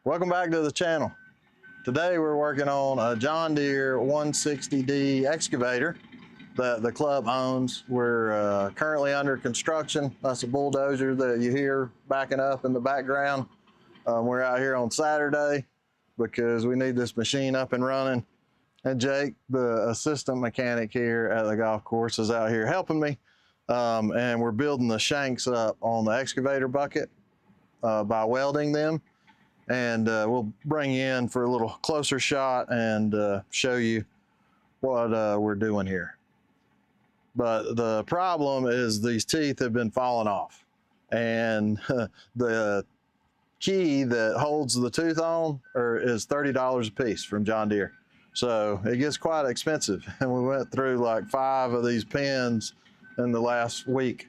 Welcome back to the channel. Today we're working on a John Deere 160D excavator that the club owns. We're currently under construction. That's a bulldozer that you hear backing up in the background. We're out here on Saturday because we need this machine up and running. And Jake, the assistant mechanic here at the golf course, is out here helping me. And we're building the shanks up on the excavator bucket by welding them. And we'll bring you in for a little closer shot and show you what we're doing here. But the problem is these teeth have been falling off, and the key that holds the tooth on is $30 a piece from John Deere. So it gets quite expensive, and we went through like 5 of these pins in the last week.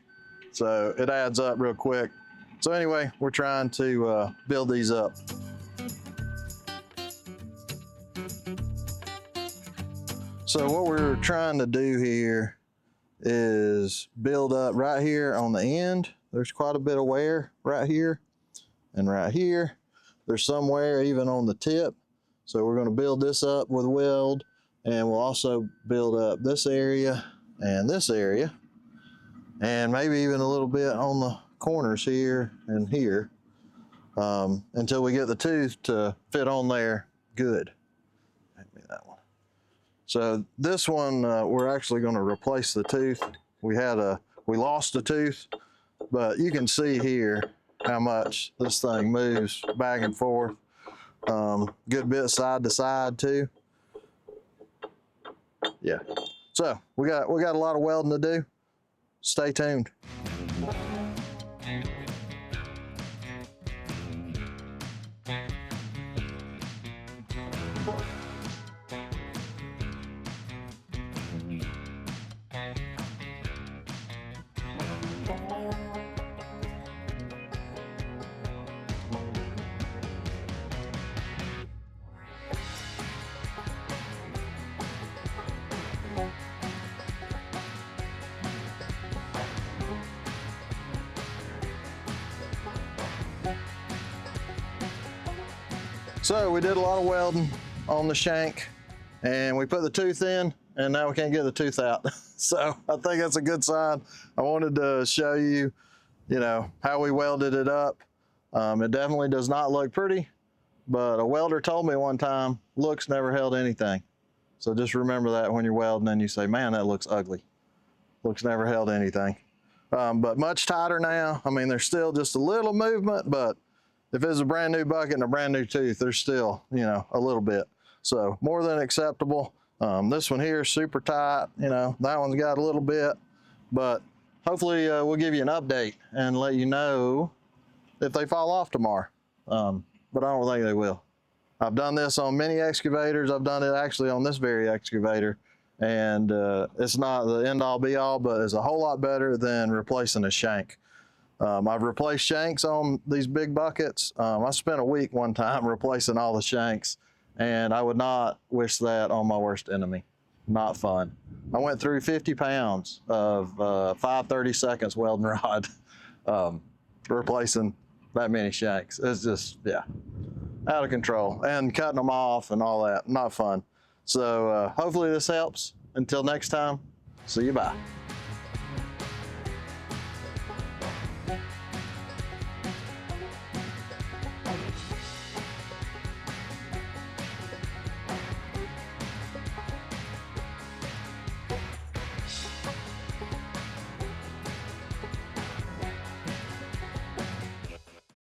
So it adds up real quick. So anyway, we're trying to build these up. So what we're trying to do here is build up right here on the end. There's quite a bit of wear right here and right here. There's some wear even on the tip. So we're going to build this up with weld, and we'll also build up this area and this area, and maybe even a little bit on the corners here and here, until we get the tooth to fit on there good. Maybe that one. So this one, we're actually going to replace the tooth. We lost a tooth, but you can see here how much this thing moves back and forth. Good bit side to side too. Yeah. So we got a lot of welding to do. Stay tuned. So we did a lot of welding on the shank, and we put the tooth in, and now we can't get the tooth out. So I think that's a good sign. I wanted to show you, how we welded it up. It definitely does not look pretty, but a welder told me one time, looks never held anything. So just remember that when you're welding and you say, man, that looks ugly. Looks never held anything. But much tighter now. I mean, there's still just a little movement, but if it's a brand new bucket and a brand new tooth, there's still, a little bit. So more than acceptable. This one here is super tight. That one's got a little bit, but hopefully we'll give you an update and let you know if they fall off tomorrow. But I don't think they will. I've done this on many excavators. I've done it actually on this very excavator, and it's not the end all be all, but it's a whole lot better than replacing a shank. I've replaced shanks on these big buckets. I spent a week one time replacing all the shanks, and I would not wish that on my worst enemy. Not fun. I went through 50 pounds of 5/32 welding rod replacing that many shanks. It's just, yeah, out of control, and cutting them off and all that. Not fun. So hopefully this helps. Until next time, see you, bye.